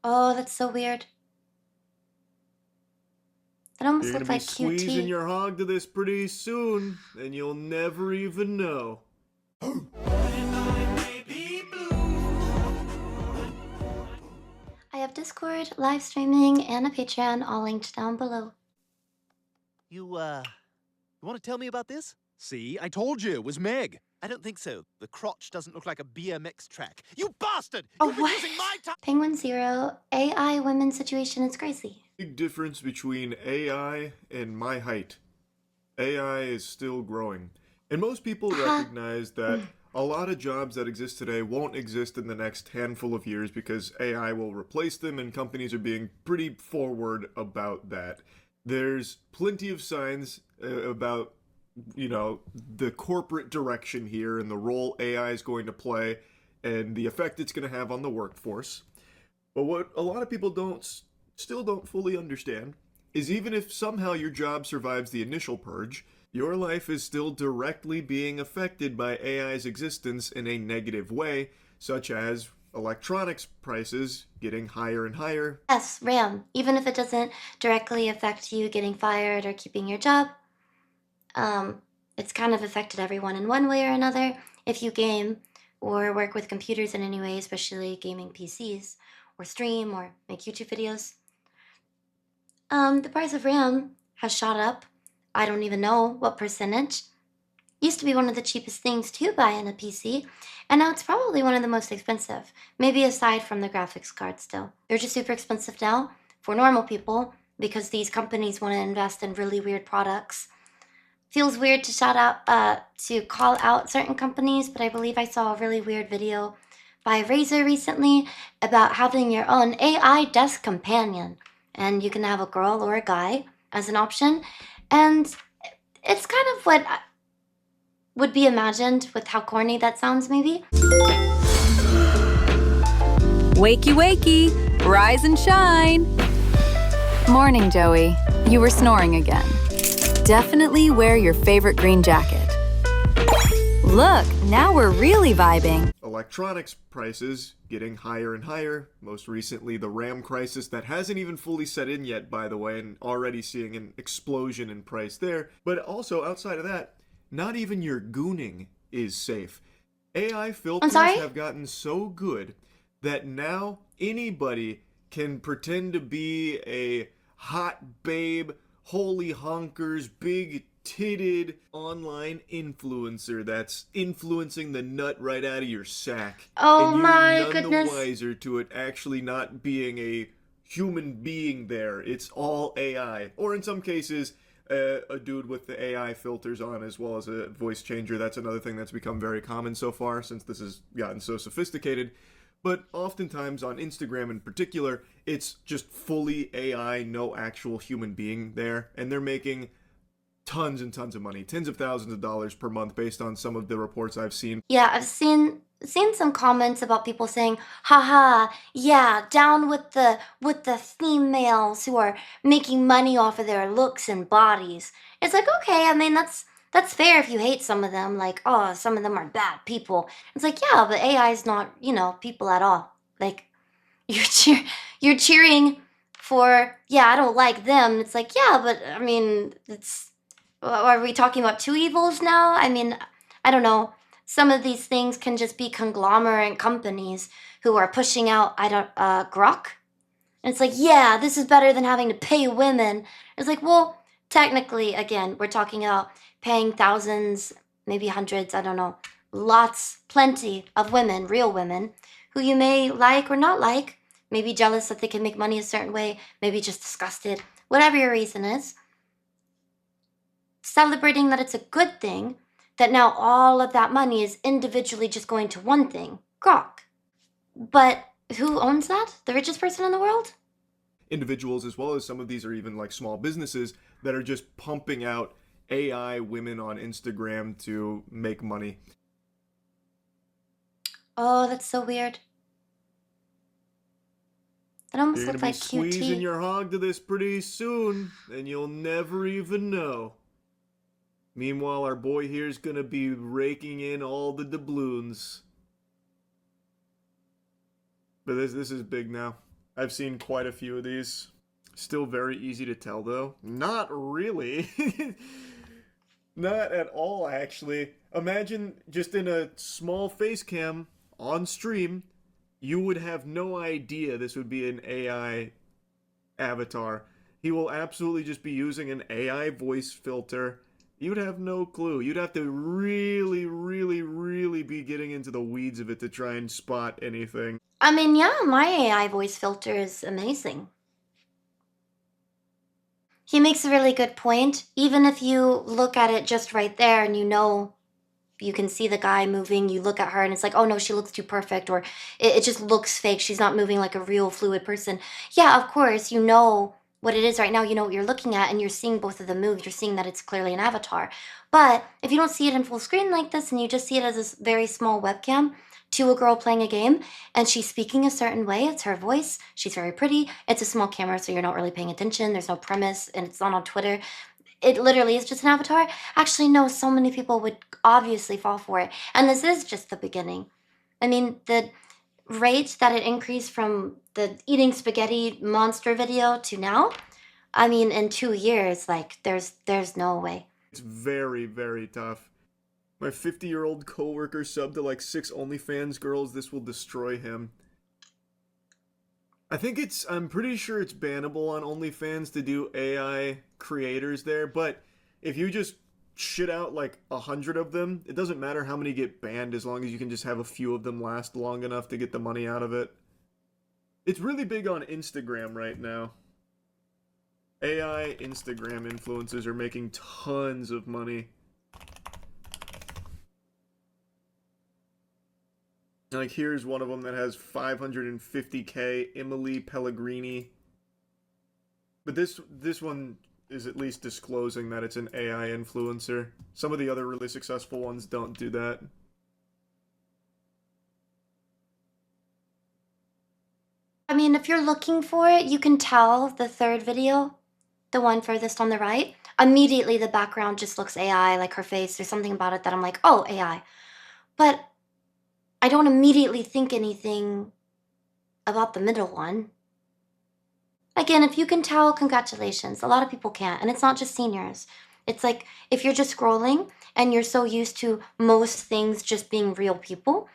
Oh, that's so weird. That You're almost gonna looked be like squeezing QT. your hog to this pretty soon, and you'll never even know. I have Discord, live streaming, and a Patreon all linked down below. You want to tell me about this? See, I told you, it was Meg. I don't think so. The crotch doesn't look like a BMX track. You bastard! Oh, You've been what? using my time! Penguin Zero, AI women's situation is crazy. Big difference between AI and my height. AI is still growing. And most people Haha. recognize that a lot of jobs that exist today won't exist in the next handful of years because AI will replace them, and companies are being pretty forward about that. There's plenty of signs about, the corporate direction here and the role AI is going to play and the effect it's going to have on the workforce. But what a lot of people still don't fully understand is even if somehow your job survives the initial purge, your life is still directly being affected by AI's existence in a negative way, such as electronics prices getting higher and higher. Yes, RAM. Even if it doesn't directly affect you getting fired or keeping your job, um, it's kind of affected everyone in one way or another. If you game or work with computers in any way, especially gaming PCs, or stream or make YouTube videos, the price of RAM has shot up. I don't even know what percentage. Used to be one of the cheapest things to buy in a PC, and now it's probably one of the most expensive, maybe aside from the graphics card still. They're just super expensive now for normal people because these companies want to invest in really weird products. Feels weird to to call out certain companies, but I believe I saw a really weird video by Razer recently about having your own AI desk companion, and you can have a girl or a guy as an option, and it's kind of what would be imagined with how corny that sounds, maybe. Wakey, wakey, rise and shine. Morning, Joey. You were snoring again. Definitely wear your favorite green jacket. Look, now we're really vibing. Electronics prices getting higher and higher. Most recently, the RAM crisis that hasn't even fully set in yet, by the way, and already seeing an explosion in price there. But also, outside of that, not even your gooning is safe. AI I'm filters sorry? have gotten so good that now anybody can pretend to be a hot babe, holy honkers, big titted online influencer that's influencing the nut right out of your sack. Oh And you're my none the goodness. wiser to it actually not being a human being there. It's all AI. Or in some cases, a dude with the AI filters on as well as a voice changer. That's another thing that's become very common so far since this has gotten so sophisticated. But oftentimes on Instagram in particular, it's just fully AI, no actual human being there. And they're making tons and tons of money, tens of thousands of dollars per month based on some of the reports I've seen. Yeah, I've seen some comments about people saying, haha, yeah, down with the females who are making money off of their looks and bodies. It's like, okay, I mean that's fair if you hate some of them, like, oh, some of them are bad people. It's like, yeah, but AI is not, people at all. Like you're you're cheering for, yeah, I don't like them. It's like, yeah, but I mean, are we talking about two evils now? I mean, I don't know. Some of these things can just be conglomerate companies who are pushing out, grok. And it's like, yeah, this is better than having to pay women. It's like, well, technically, again, we're talking about paying thousands, maybe hundreds, I don't know, lots, plenty of women, real women, who you may like or not like, maybe jealous that they can make money a certain way, maybe just disgusted, whatever your reason is, celebrating that it's a good thing, that now all of that money is individually just going to one thing, grok. But who owns that? The richest person in the world? Individuals, as well as some of these are even like small businesses that are just pumping out AI women on Instagram to make money. Oh, that's so weird. That You're almost gonna looked be like squeezing QT. your hog to this pretty soon, and you'll never even know. Meanwhile, our boy here's gonna be raking in all the doubloons. But this is big now. I've seen quite a few of these. Still very easy to tell, though. Not really. Not at all, actually. Imagine just in a small face cam on stream, you would have no idea this would be an AI avatar. He will absolutely just be using an AI voice filter. You'd have no clue. You'd have to really, really, really be getting into the weeds of it to try and spot anything. I mean, yeah, my AI voice filter is amazing. He makes a really good point. Even if you look at it just right there and you can see the guy moving, you look at her and it's like, oh no, she looks too perfect, or it just looks fake. She's not moving like a real fluid person. Yeah, of course, you know what it is right now. You know what you're looking at and you're seeing both of them move. You're seeing that it's clearly an avatar. But if you don't see it in full screen like this and you just see it as this very small webcam to a girl playing a game and she's speaking a certain way, it's her voice, she's very pretty, it's a small camera so you're not really paying attention, there's no premise, and it's not on Twitter, it literally is just an avatar. Actually, no, so many people would obviously fall for it. And this is just the beginning. I mean, the rate that it increased from the eating spaghetti monster video to now, I mean, in 2 years, like, there's no way. It's very, very tough. My 50-year-old coworker subbed to like 6 OnlyFans girls. This will destroy him. I'm pretty sure it's bannable on OnlyFans to do AI creators there, but if you just shit out like 100 of them, it doesn't matter how many get banned as long as you can just have a few of them last long enough to get the money out of it. It's really big on Instagram right now. AI Instagram influencers are making tons of money. Like, here's one of them that has 550K, Emily Pellegrini. But this one is at least disclosing that it's an AI influencer. Some of the other really successful ones don't do that. I mean, if you're looking for it, you can tell the third video, the one furthest on the right, immediately the background just looks AI, like her face. There's something about it that I'm like, oh, AI. But I don't immediately think anything about the middle one. Again, if you can tell, congratulations. A lot of people can't, and it's not just seniors. It's like if you're just scrolling and you're so used to most things just being real people,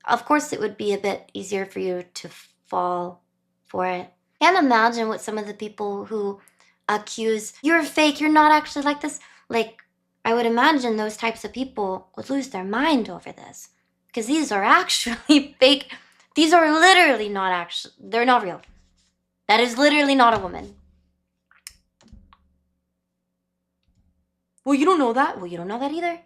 of course it would be a bit easier for you to fall for it. Can't imagine what some of the people who accuse, you're fake, you're not actually like this, like, I would imagine those types of people would lose their mind over this. Because these are actually fake. These are literally not actually, they're not real. That is literally not a woman. Well, you don't know that. Well, you don't know that either.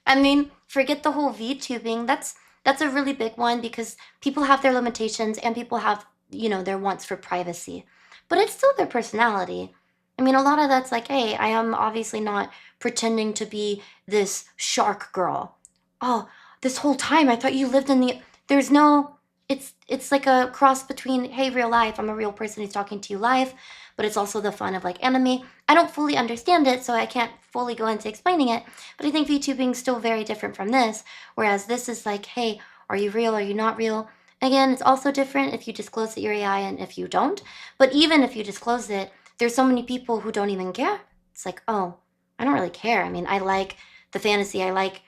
I mean, forget the whole VTubing. That's a really big one because people have their limitations and people have, their wants for privacy. But it's still their personality. I mean, a lot of that's like, hey, I am obviously not pretending to be this shark girl. Oh, this whole time I thought you lived in the... There's no... It's like a cross between, hey, real life, I'm a real person who's talking to you live, but it's also the fun of like anime. I don't fully understand it, so I can't fully go into explaining it, but I think VTubing is still very different from this, whereas this is like, hey, are you real, are you not real? Again, it's also different if you disclose that you're AI and if you don't, but even if you disclose it, there's so many people who don't even care. It's like, oh, I don't really care. I mean, I like the fantasy. I like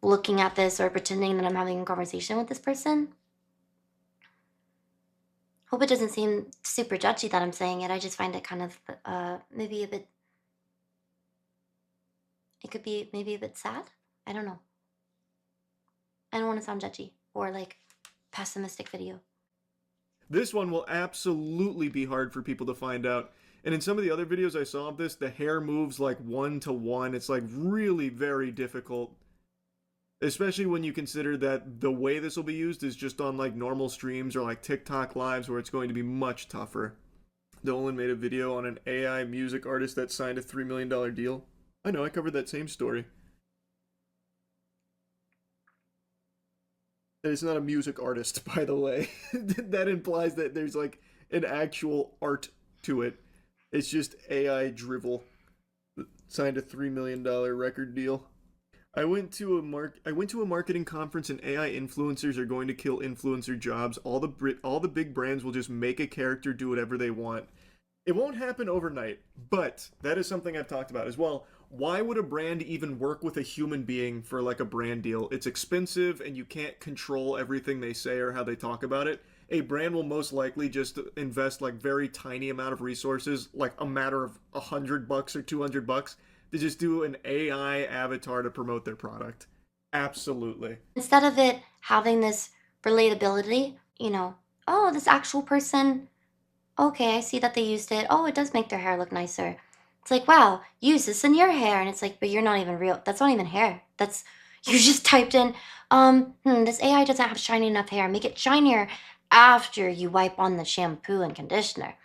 looking at this or pretending that I'm having a conversation with this person. Hope it doesn't seem super judgy that I'm saying it. I just find it kind of maybe a bit... It could be maybe a bit sad. I don't know. I don't want to sound judgy or like pessimistic video. This one will absolutely be hard for people to find out. And in some of the other videos I saw of this, the hair moves like 1-to-1. It's like really very difficult. Especially when you consider that the way this will be used is just on like normal streams or like TikTok lives where it's going to be much tougher. Dolan made a video on an AI music artist that signed a $3 million deal. I know, I covered that same story. And it's not a music artist, by the way. That implies that there's like an actual art to it. It's just AI drivel. Signed a $3 million record deal. I went to a marketing conference, and AI influencers are going to kill influencer jobs. All the big brands will just make a character do whatever they want. It won't happen overnight, but that is something I've talked about as well. Why would a brand even work with a human being for like a brand deal? It's expensive and you can't control everything they say or how they talk about it. A brand will most likely just invest like very tiny amount of resources, like a matter of $100 or $200, to just do an AI avatar to promote their product. Absolutely. Instead of it having this relatability, oh, this actual person, okay, I see that they used it. Oh, it does make their hair look nicer. It's like, wow, use this in your hair. And it's like, but you're not even real. That's not even hair. That's, you just typed in, this AI doesn't have shiny enough hair. Make it shinier after you wipe on the shampoo and conditioner.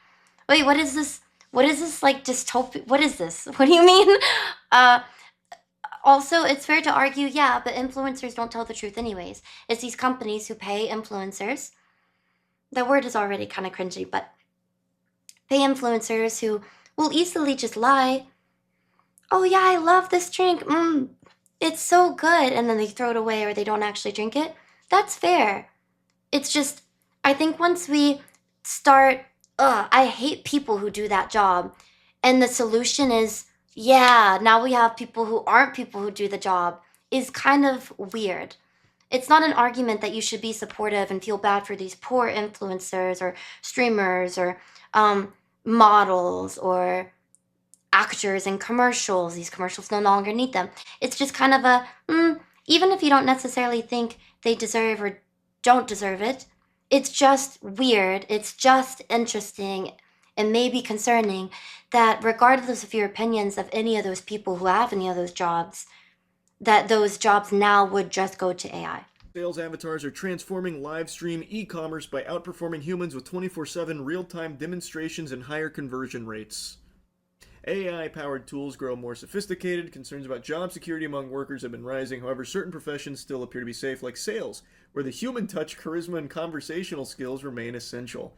Wait, what is this? What is this like dystopia? What is this? What do you mean? Uh, Also, it's fair to argue, yeah, but influencers don't tell the truth anyways. It's these companies who pay influencers. The word is already kind of cringy, but pay influencers who will easily just lie. Oh yeah, I love this drink. It's so good. And then they throw it away or they don't actually drink it. That's fair. It's just, I think once we start, I hate people who do that job. And the solution is, yeah, now we have people who aren't people who do the job, is kind of weird. It's not an argument that you should be supportive and feel bad for these poor influencers or streamers or models or actors in commercials. These commercials no longer need them. It's just kind of even if you don't necessarily think they deserve or don't deserve it, it's just weird. It's just interesting and maybe concerning that regardless of your opinions of any of those people who have any of those jobs, that those jobs now would just go to AI. Sales avatars are transforming live stream e commerce by outperforming humans with 24/7 real time demonstrations and higher conversion rates. AI powered tools grow more sophisticated. Concerns about job security among workers have been rising. However, certain professions still appear to be safe, like sales, where the human touch, charisma, and conversational skills remain essential.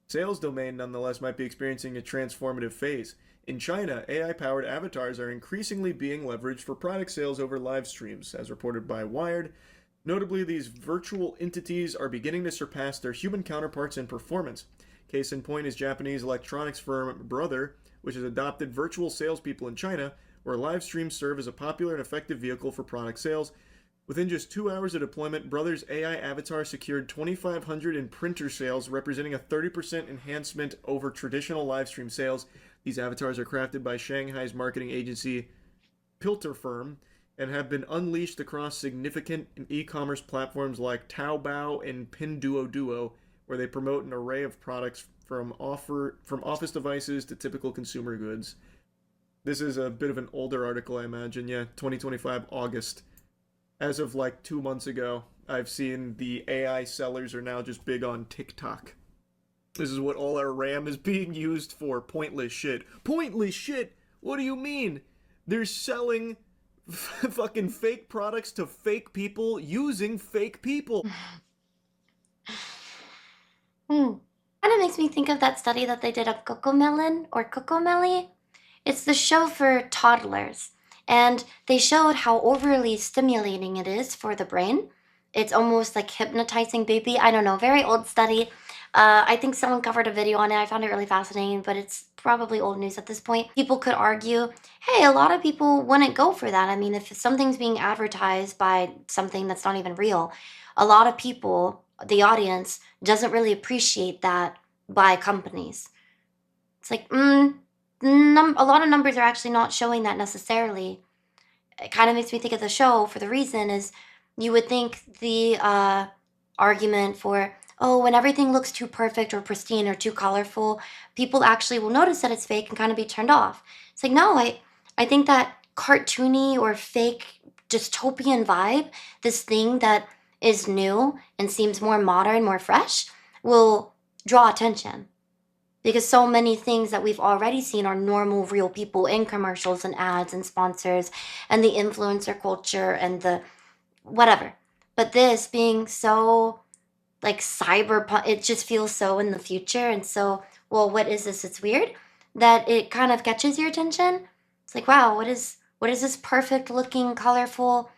Sales domain, nonetheless, might be experiencing a transformative phase. In China, AI powered avatars are increasingly being leveraged for product sales over live streams, as reported by Wired. Notably, these virtual entities are beginning to surpass their human counterparts in performance. Case in point is Japanese electronics firm Brother, which has adopted virtual salespeople in China, where live streams serve as a popular and effective vehicle for product sales. Within just 2 hours of deployment, Brother's AI avatar secured 2,500 in printer sales, representing a 30% enhancement over traditional live stream sales. These avatars are crafted by Shanghai's marketing agency Pilter Firm and have been unleashed across significant e-commerce platforms like Taobao and Pinduoduo, where they promote an array of products from office devices to typical consumer goods. This is a bit of an older article, I imagine. Yeah, 2025 August. As of like 2 months ago, I've seen the AI sellers are now just big on TikTok. This is what all our RAM is being used for. Pointless shit. Pointless shit? What do you mean? They're selling fucking fake products to fake people using fake people. Kind of makes me think of that study that they did of Cocomelon or Cocomelly. It's the show for toddlers. And they showed how overly stimulating it is for the brain. It's almost like hypnotizing baby. I don't know, very old study. I think someone covered a video on it. I found it really fascinating, but it's probably old news at this point. People could argue, hey, a lot of people wouldn't go for that. I mean, if something's being advertised by something that's not even real, a lot of people, the audience, doesn't really appreciate that by companies. It's like, a lot of numbers are actually not showing that necessarily. It kind of makes me think of the show for the reason is you would think the argument for, oh, when everything looks too perfect or pristine or too colorful, people actually will notice that it's fake and kind of be turned off. It's like, no, I think that cartoony or fake dystopian vibe, this thing that is new and seems more modern, more fresh, will draw attention. Because so many things that we've already seen are normal, real people in commercials and ads and sponsors and the influencer culture and the whatever. But this being so like cyberpunk, it just feels so in the future. And so, well, what is this? It's weird that it kind of catches your attention. It's like, wow, what is this perfect looking, colorful,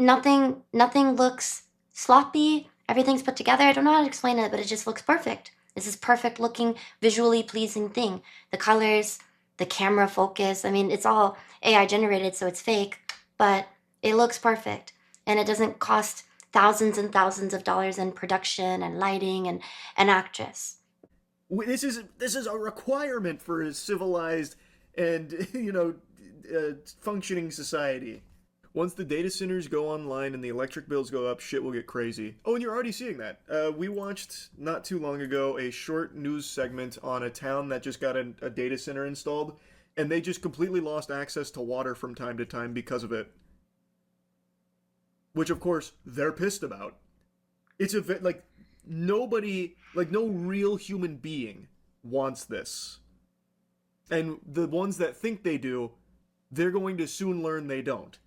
nothing looks sloppy. Everything's put together. I don't know how to explain it, but it just looks perfect. It's this perfect looking, visually pleasing thing. The colors, the camera focus. I mean, it's all AI generated, so it's fake, but it looks perfect. And it doesn't cost thousands and thousands of dollars in production and lighting and an actress. This is a requirement for a civilized and functioning society. Once the data centers go online and the electric bills go up, shit will get crazy. Oh, and you're already seeing that. We watched, not too long ago, a short news segment on a town that just got a data center installed, and they just completely lost access to water from time to time because of it. Which, of course, they're pissed about. It's nobody, no real human being wants this. And the ones that think they do, they're going to soon learn they don't,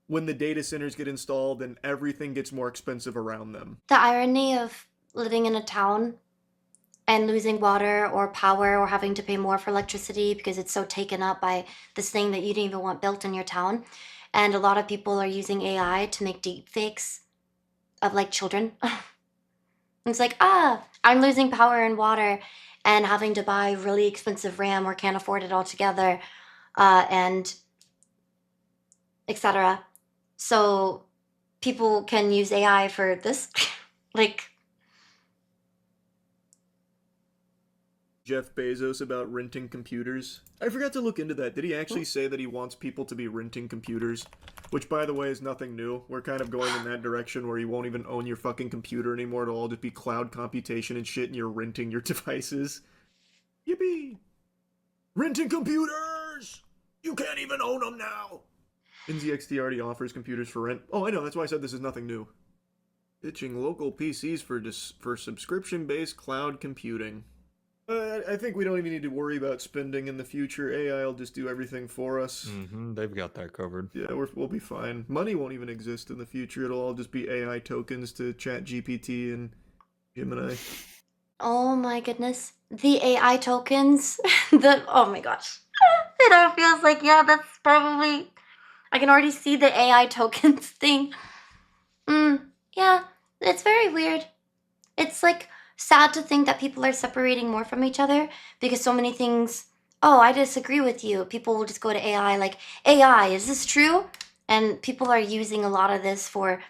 when the data centers get installed and everything gets more expensive around them. The irony of living in a town and losing water or power or having to pay more for electricity because it's so taken up by this thing that you didn't even want built in your town. And a lot of people are using AI to make deep fakes of children. It's I'm losing power and water and having to buy really expensive RAM or can't afford it altogether, and etc. So people can use AI for this. Jeff Bezos about renting computers. I forgot to look into that. Did he actually say that he wants people to be renting computers? Which, by the way, is nothing new. We're kind of going in that direction where you won't even own your fucking computer anymore. It'll all just be cloud computation and shit, and you're renting your devices. Yippee! Renting computers! You can't even own them now! NZXT already offers computers for rent. Oh, I know, that's why I said this is nothing new. Pitching local PCs for subscription-based cloud computing. I think we don't even need to worry about spending in the future. AI will just do everything for us. They've got that covered. Yeah, we'll be fine. Money won't even exist in the future. It'll all just be AI tokens to ChatGPT and Gemini. Oh my goodness. The AI tokens. Oh my gosh. It all feels like, yeah, that's probably... I can already see the AI tokens thing. Yeah, it's very weird. It's sad to think that people are separating more from each other because so many things, oh, I disagree with you. People will just go to AI AI, is this true? And people are using a lot of this for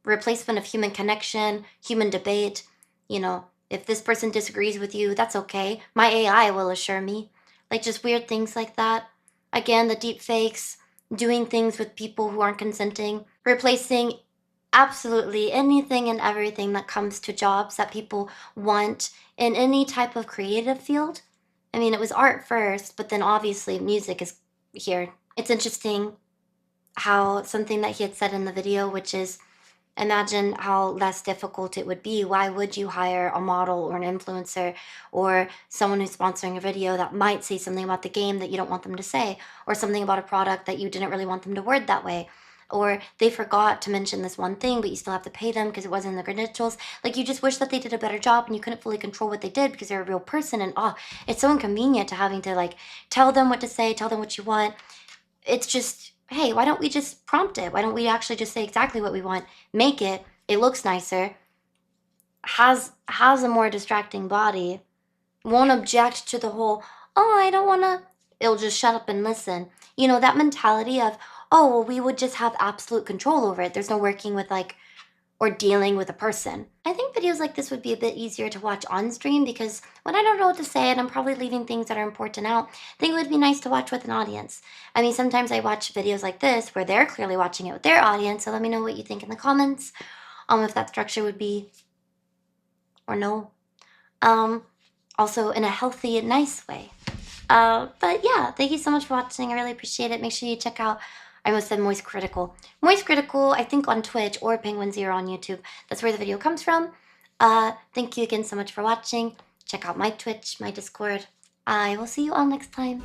replacement of human connection, human debate. If this person disagrees with you, that's okay. My AI will assure me. Just weird things like that. Again, the deep fakes, doing things with people who aren't consenting, replacing absolutely anything and everything that comes to jobs that people want in any type of creative field. I mean, it was art first, but then obviously music is here. It's interesting how something that he had said in the video, which is, imagine how less difficult it would be. Why would you hire a model or an influencer or someone who's sponsoring a video that might say something about the game that you don't want them to say, or something about a product that you didn't really want them to word that way? Or they forgot to mention this one thing, but you still have to pay them because it wasn't in the credentials. You just wish that they did a better job and you couldn't fully control what they did because they're a real person. And it's so inconvenient to having to tell them what to say, tell them what you want. It's just, hey, why don't we just prompt it? Why don't we actually just say exactly what we want? Make it. It looks nicer. Has a more distracting body. Won't object to the whole, oh, I don't want to. It'll just shut up and listen. That mentality of, oh, well, we would just have absolute control over it. There's no working with or dealing with a person. I think videos like this would be a bit easier to watch on stream because when I don't know what to say and I'm probably leaving things that are important out, I think it would be nice to watch with an audience. I mean, sometimes I watch videos like this where they're clearly watching it with their audience, so let me know what you think in the comments, if that structure would be, or no. Also in a healthy and nice way. But yeah, thank you so much for watching. I really appreciate it. Make sure you check out, I almost said Moist Critical. Moist Critical, I think on Twitch or Penguin Zero on YouTube. That's where the video comes from. Thank you again so much for watching. Check out my Twitch, my Discord. I will see you all next time.